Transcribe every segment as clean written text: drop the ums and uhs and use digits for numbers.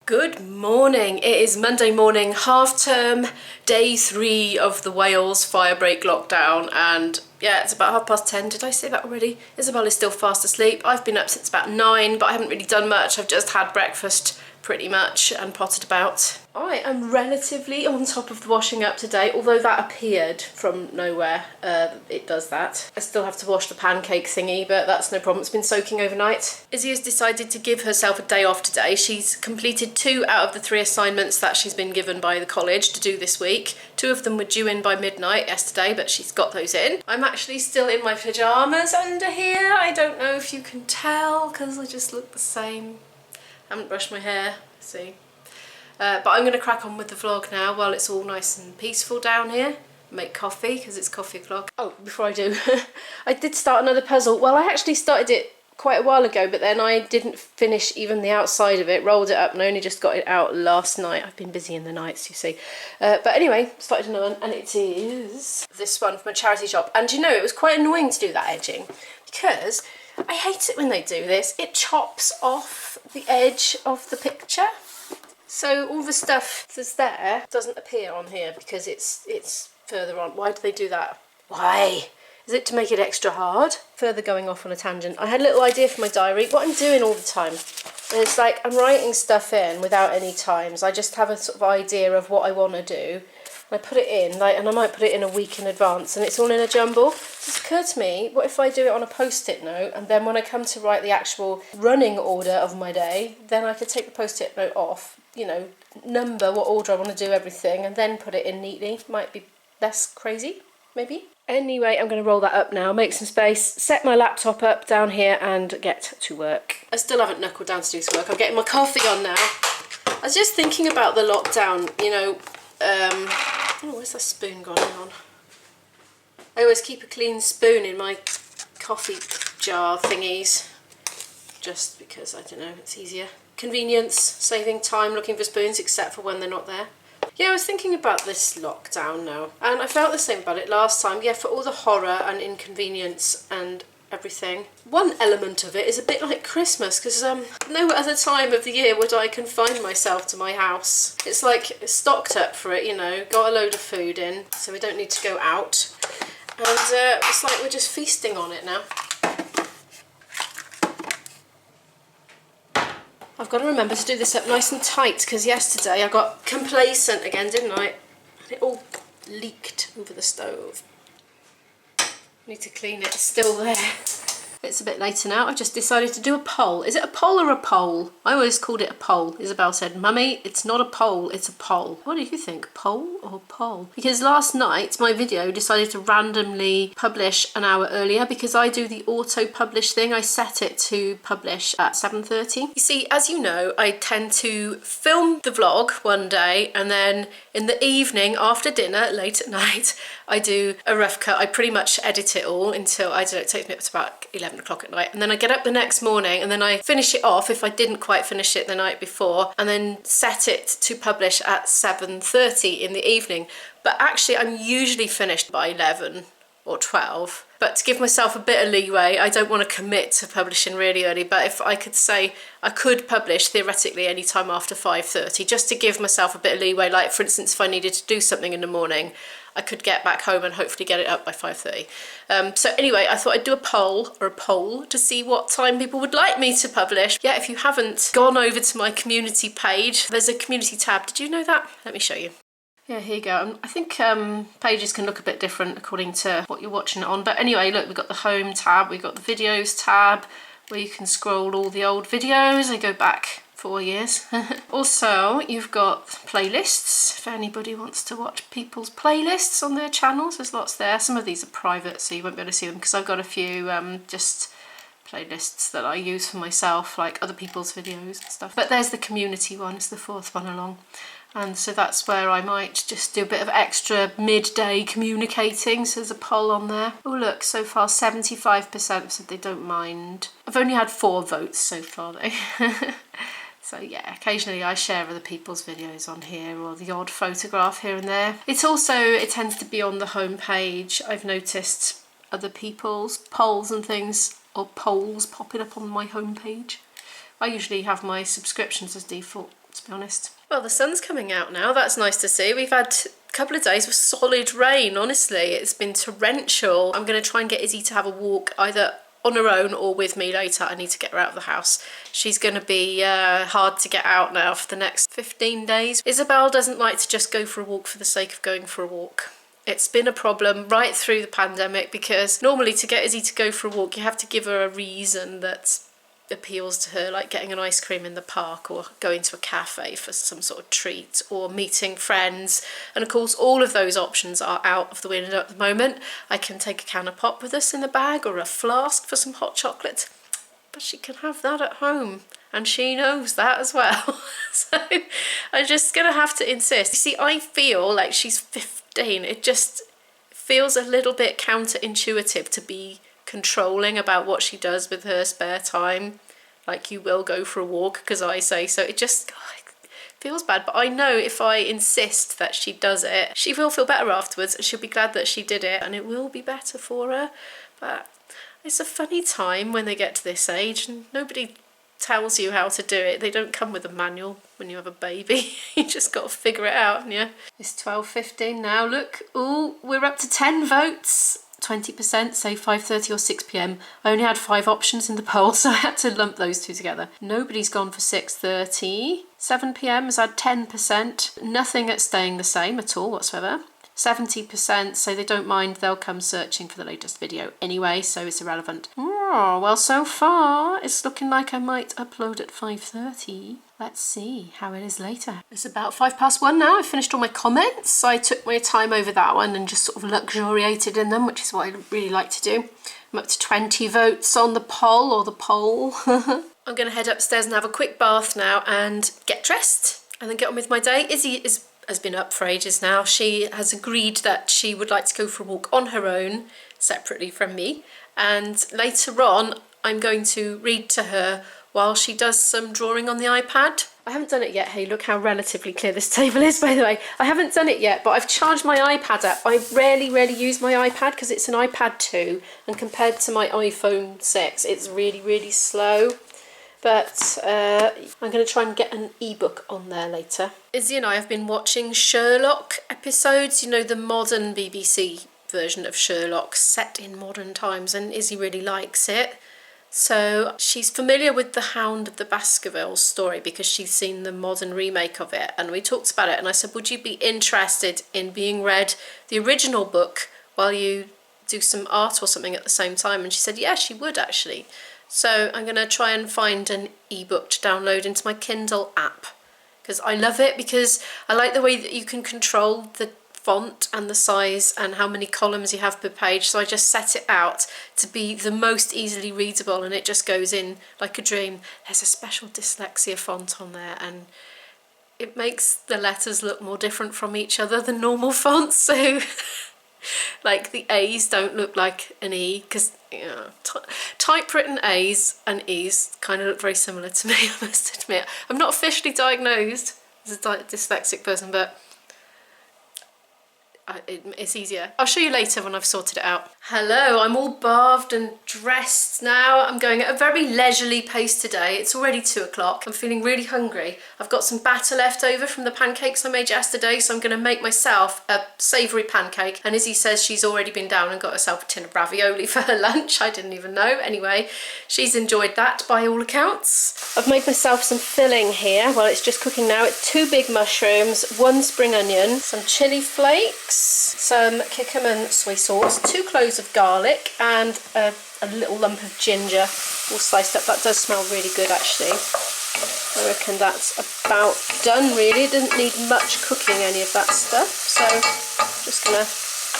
Good morning. It is Monday morning, half term, day 3 of the Wales Firebreak lockdown, and yeah, it's about 10:30. Did I say that already? Isabel is still fast asleep. I've been up since about 9, but I haven't really done much. I've just had breakfast pretty much and potted about. I am relatively on top of the washing up today, although that appeared from nowhere. It does that. I still have to wash the pancake thingy, but that's no problem. It's been soaking overnight. Izzy has decided to give herself a day off today. She's completed 2 out of the 3 assignments that she's been given by the college to do this week. 2 of them were due in by midnight yesterday, but she's got those in. I'm actually still in my pyjamas under here. I don't know if you can tell because I just look the same. I haven't brushed my hair, see. But I'm going to crack on with the vlog now while it's all nice and peaceful down here. Make coffee because it's coffee o'clock. Oh, before I do, I did start another puzzle. Well, I actually started it quite a while ago, but then I didn't finish even the outside of it, rolled it up and only just got it out last night. I've been busy in the nights, you see. But anyway, started another one, and it is this one from a charity shop. And you know, it was quite annoying to do that edging because I hate it when they do this. It chops off the edge of the picture. So all the stuff that's there doesn't appear on here because it's further on. Why do they do that? Why? Is it to make it extra hard? Further going off on a tangent. I had a little idea for my diary. What I'm doing all the time is like I'm writing stuff in without any times. I just have a sort of idea of what I want to do. I put it in, and I might put it in a week in advance, and it's all in a jumble. It's occurred to me, what if I do it on a post-it note, and then when I come to write the actual running order of my day, then I could take the post-it note off, you know, number what order I want to do everything, and then put it in neatly. Might be less crazy, maybe. Anyway, I'm going to roll that up now, make some space, set my laptop up down here, and get to work. I still haven't knuckled down to do some work. I'm getting my coffee on now. I was just thinking about the lockdown, you know. Oh, where's that spoon gone on? I always keep a clean spoon in my coffee jar thingies, just because, I don't know, it's easier. Convenience, saving time looking for spoons, except for when they're not there. Yeah, I was thinking about this lockdown now, and I felt the same about it last time. Yeah, for all the horror and inconvenience and everything. One element of it is a bit like Christmas, because no other time of the year would I confine myself to my house. It's like stocked up for it, you know, got a load of food in, so we don't need to go out. And it's like we're just feasting on it now. I've got to remember to do this up nice and tight, because yesterday I got complacent again, didn't I? And it all leaked over the stove. Need to clean it, it's still there. It's a bit later now. I've just decided to do a poll. Is it a poll or a poll? I always called it a poll. Isabel said, Mummy, it's not a poll, it's a poll. What do you think, poll or poll? Because last night my video decided to randomly publish an hour earlier because I do the auto-publish thing. I set it to publish at 7:30. You see, as you know, I tend to film the vlog one day and then in the evening after dinner, late at night, I do a rough cut. I pretty much edit it all until, I don't know, it takes me up to about 11 o'clock at night, and then I get up the next morning and then I finish it off if I didn't quite finish it the night before, and then set it to publish at 7:30 in the evening. But actually I'm usually finished by 11 or 12, but to give myself a bit of leeway, I don't want to commit to publishing really early, but if I could say I could publish theoretically any time after 5:30, just to give myself a bit of leeway. Like for instance, if I needed to do something in the morning, I could get back home and hopefully get it up by 5:30. So anyway, I thought I'd do a poll to see what time people would like me to publish. Yeah, if you haven't gone over to my community page, there's a community tab. Did you know that? Let me show you. Yeah, here you go. I think pages can look a bit different according to what you're watching it on. But anyway, look, we've got the home tab, we've got the videos tab, where you can scroll all the old videos. I go back 4 years. Also, you've got playlists, if anybody wants to watch people's playlists on their channels. There's lots there. Some of these are private, so you won't be able to see them, because I've got a few just playlists that I use for myself, like other people's videos and stuff. But there's the community one, it's the 4th one along. And so that's where I might just do a bit of extra midday communicating. So there's a poll on there. Oh look, so far 75% said they don't mind. I've only had 4 votes so far though. So yeah, occasionally I share other people's videos on here, or the odd photograph here and there. It's also, it tends to be on the home page. I've noticed other people's polls and things, or polls popping up on my home page. I usually have my subscriptions as default to be honest. Well, the sun's coming out now. That's nice to see. We've had a couple of days with solid rain, honestly. It's been torrential. I'm going to try and get Izzy to have a walk either on her own or with me later. I need to get her out of the house. She's going to be hard to get out now for the next 15 days. Isabel doesn't like to just go for a walk for the sake of going for a walk. It's been a problem right through the pandemic because normally to get Izzy to go for a walk you have to give her a reason that appeals to her, like getting an ice cream in the park or going to a cafe for some sort of treat or meeting friends, and of course all of those options are out of the window at the moment. I can take a can of pop with us in the bag or a flask for some hot chocolate, but she can have that at home and she knows that as well. So I'm just gonna have to insist. You see, I feel like she's 15. It just feels a little bit counterintuitive to be controlling about what she does with her spare time. Like, you will go for a walk because I say so. It just feels bad, but I know if I insist that she does it, she will feel better afterwards and she'll be glad that she did it and it will be better for her. But it's a funny time when they get to this age and nobody tells you how to do it. They don't come with a manual when you have a baby. You just got to figure it out, haven't you? It's 12:15 now. Look, ooh, we're up to 10 votes. 20%, say 5:30 or 6 p.m. I only had 5 options in the poll, so I had to lump those two together. Nobody's gone for 6:30. 7 p.m. has had 10%. Nothing at staying the same at all whatsoever. 70% say they don't mind, they'll come searching for the latest video anyway, so it's irrelevant. Oh, well, so far it's looking like I might upload at 5:30. Let's see how it is later. It's about 1:05 now. I finished all my comments. I took my time over that one and just sort of luxuriated in them, which is what I really like to do. I'm up to 20 votes on the poll, or the poll. I'm going to head upstairs and have a quick bath now and get dressed and then get on with my day. Izzy has been up for ages now. She has agreed that she would like to go for a walk on her own, separately from me. And later on, I'm going to read to her while she does some drawing on the iPad. I haven't done it yet. Hey, look how relatively clear this table is, by the way. I haven't done it yet, but I've charged my iPad up. I rarely use my iPad because it's an iPad 2, and compared to my iPhone 6, it's really slow. But I'm going to try and get an ebook on there later. Izzy and I have been watching Sherlock episodes, you know, the modern BBC version of Sherlock set in modern times, and Izzy really likes it. So she's familiar with the Hound of the Baskervilles story because she's seen the modern remake of it, and we talked about it, and I said, would you be interested in being read the original book while you do some art or something at the same time? And she said yeah, she would actually. So I'm going to try and find an ebook to download into my Kindle app because I love it, because I like the way that you can control the font and the size and how many columns you have per page. So I just set it out to be the most easily readable and it just goes in like a dream. There's a special dyslexia font on there and it makes the letters look more different from each other than normal fonts. So like the A's don't look like an E because, you know, typewritten A's and E's kind of look very similar to me, I must admit. I'm not officially diagnosed as a dyslexic person, but it's easier. I'll show you later when I've sorted it out. Hello, I'm all bathed and dressed now. I'm going at a very leisurely pace today. It's already 2 o'clock. I'm feeling really hungry. I've got some batter left over from the pancakes I made yesterday, so I'm going to make myself a savoury pancake. And Izzy says she's already been down and got herself a tin of ravioli for her lunch. I didn't even know. Anyway, she's enjoyed that by all accounts. I've made myself some filling here while it's just cooking now. It's 2 big mushrooms, 1 spring onion, some chilli flakes, some curcuma soy sauce, 2 cloves of garlic, and a little lump of ginger all sliced up. That does smell really good actually. I reckon that's about done really. It didn't need much cooking, any of that stuff, so I'm just gonna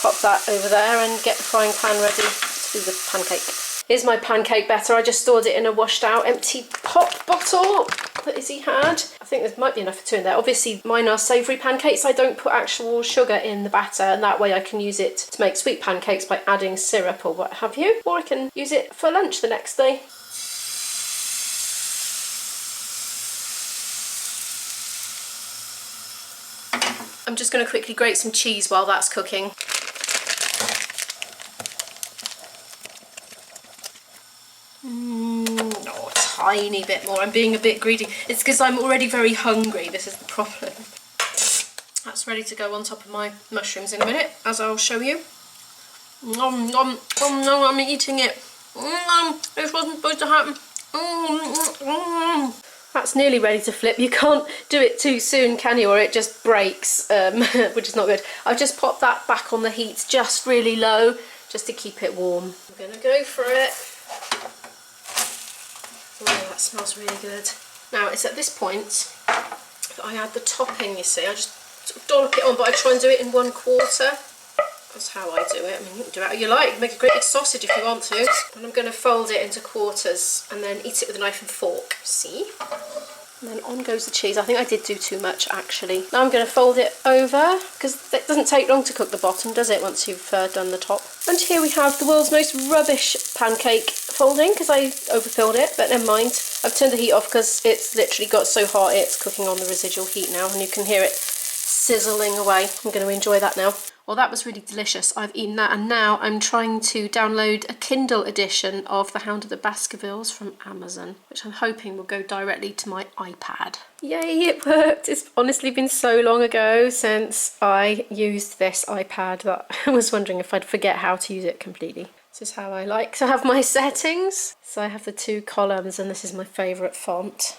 pop that over there and get the frying pan ready to do the pancake. Here's my pancake batter. I just stored it in a washed out empty pop bottle that Izzy had. I think there might be enough for 2 in there. Obviously mine are savoury pancakes. I don't put actual sugar in the batter, and that way I can use it to make sweet pancakes by adding syrup or what have you. Or I can use it for lunch the next day. I'm just going to quickly grate some cheese while that's cooking. Oh, it's tiny bit more. I'm being a bit greedy. It's because I'm already very hungry. This is the problem. That's ready to go on top of my mushrooms in a minute, as I'll show you. Nom, nom, nom, nom, I'm eating it. This wasn't supposed to happen. That's nearly ready to flip. You can't do it too soon, can you, or it just breaks, which is not good. I've just popped that back on the heat just really low, just to keep it warm. I'm gonna go for it. Oh, that smells really good. Now, it's at this point that I add the topping, you see. I just sort of dollop it on, but I try and do it in 1/4. That's how I do it. I mean, you can do it how you like. You can make a great big sausage if you want to. And I'm going to fold it into quarters and then eat it with a knife and fork. See? And then on goes the cheese. I think I did do too much, actually. Now I'm going to fold it over, because it doesn't take long to cook the bottom, does it, once you've done the top. And here we have the world's most rubbish pancake folding, because I overfilled it, but never mind. I've turned the heat off because it's literally got so hot it's cooking on the residual heat now, and you can hear it sizzling away. I'm going to enjoy that now. Well, that was really delicious. I've eaten that, and now I'm trying to download a Kindle edition of The Hound of the Baskervilles from Amazon, which I'm hoping will go directly to my iPad. Yay, it worked! It's honestly been so long ago since I used this iPad that I was wondering if I'd forget how to use it completely. This is how I like to have my settings. So I have the 2 columns, and this is my favourite font.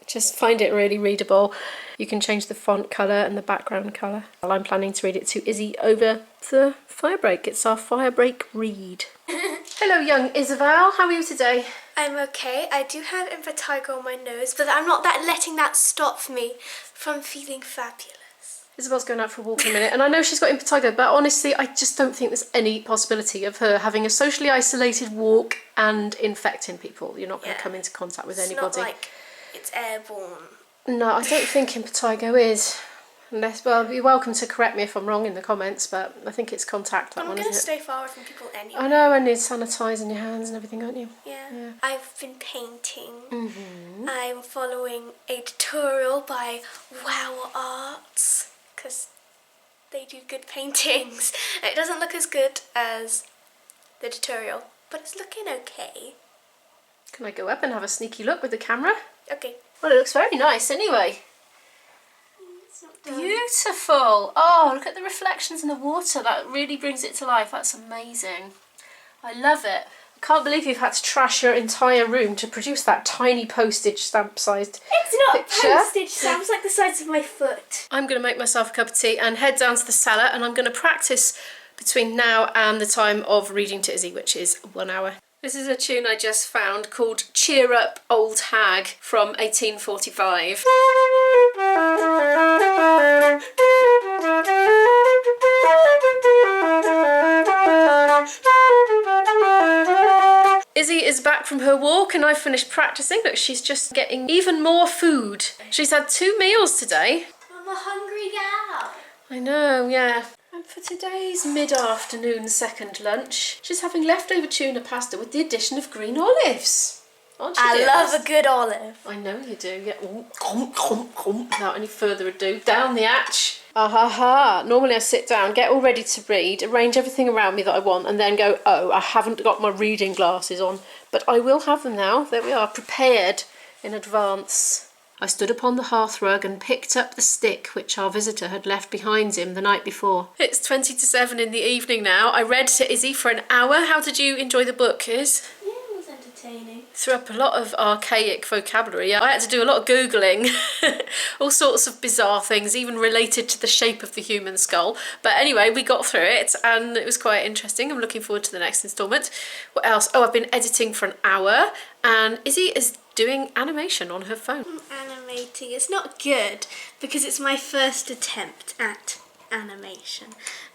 Just find it really readable. You can change the font colour and the background colour. Well, I'm planning to read it to Izzy over the Firebreak. It's our Firebreak read. Hello, young Isabel. How are you today? I'm okay. I do have impetigo on my nose, but I'm not letting that stop me from feeling fabulous. Isabel's going out for a walk in a minute, and I know she's got impetigo, but honestly, I just don't think there's any possibility of her having a socially isolated walk and infecting people. You're not going to come into contact with anybody. It's not like it's airborne. No, I don't think impetigo is. Unless, well, you're welcome to correct me if I'm wrong in the comments, but I think it's contact, that I'm one, going to isn't it? stay far away from people anyway. I know, and it's sanitising your hands and everything, aren't you? Yeah. I've been painting. I'm following a tutorial by Wow Arts, because they do good paintings. It doesn't look as good as the tutorial, but it's looking okay. Can I go up and have a sneaky look with the camera? Okay. Well, it looks very nice anyway. Beautiful. Oh, look at the reflections in the water. That really brings it to life. That's amazing. I love it. I can't believe you've had to trash your entire room to produce that tiny postage stamp sized It's not picture. postage stamps, like the size of my foot. I'm going to make myself a cup of tea and head down to the cellar, and I'm going to practice between now and the time of reading to Izzy, which is 1 hour. This is a tune I just found called Cheer Up Old Hag from 1845. Izzy is back from her walk and I've finished practicing. Look, she's just getting even more food. She's had 2 meals today. I'm a hungry gal. I know, yeah. And for today's mid-afternoon second lunch, she's having leftover tuna pasta with the addition of green olives. Aren't you, I dear? love a good olive. I know you do, yeah. Ooh, without any further ado, down the hatch. Ah-ha-ha. Normally I sit down, get all ready to read, arrange everything around me that I want, and then go, oh, I haven't got my reading glasses on. But I will have them now. There we are, prepared in advance. I stood upon the hearthrug and picked up the stick which our visitor had left behind him the night before. It's 20 to 7 in the evening now. I read to Izzy for an hour. How did you enjoy the book, Iz? Yeah, it was entertaining. Threw up a lot of archaic vocabulary. I had to do a lot of Googling. All sorts of bizarre things, even related to the shape of the human skull. But anyway, we got through it and it was quite interesting. I'm looking forward to the next instalment. What else? Oh, I've been editing for an hour and Izzy is doing animation on her phone. Animating. It's not good because it's my first attempt at animation,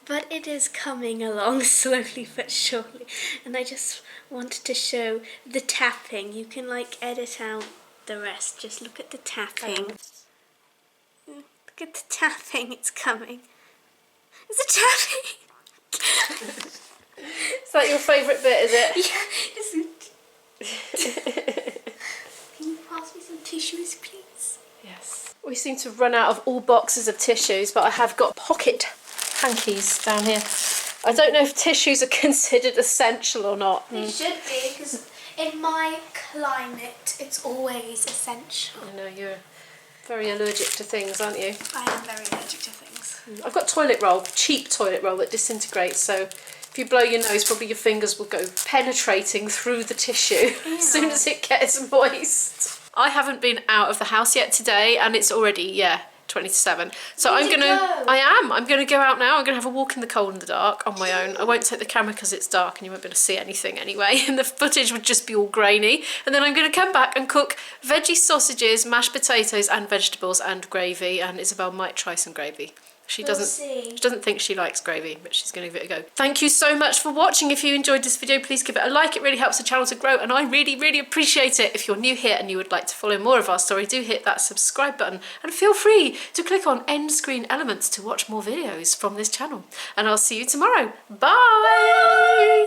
but it is coming along slowly but surely, and I just wanted to show the tapping. You can like edit out the rest, just look at the tapping. Look at the tapping, it's coming. It's a tapping! Is that your favourite bit, is it? Yeah, Can you pass me some tissues, please? Yes. We seem to run out of all boxes of tissues, but I have got pocket hankies down here. I don't know if tissues are considered essential or not. They should be, because In my climate, it's always essential. I know, you're very allergic to things, aren't you? I am very allergic to things. I've got toilet roll, cheap toilet roll that disintegrates, so if you blow your nose, probably your fingers will go penetrating through the tissue as soon as it gets moist. I haven't been out of the house yet today, and it's already, 20 to 7. So I'm gonna go out now. I'm gonna have a walk in the cold and the dark on my own. I won't take the camera because it's dark and you won't be able to see anything anyway, and the footage would just be all grainy. And then I'm gonna come back and cook veggie sausages, mashed potatoes and vegetables and gravy, and Isabel might try some gravy. She doesn't think she likes gravy, but she's going to give it a go. Thank you so much for watching. If you enjoyed this video, please give it a like. It really helps the channel to grow, and I really, really appreciate it. If you're new here and you would like to follow more of our story, do hit that subscribe button, and feel free to click on end screen elements to watch more videos from this channel. And I'll see you tomorrow. Bye!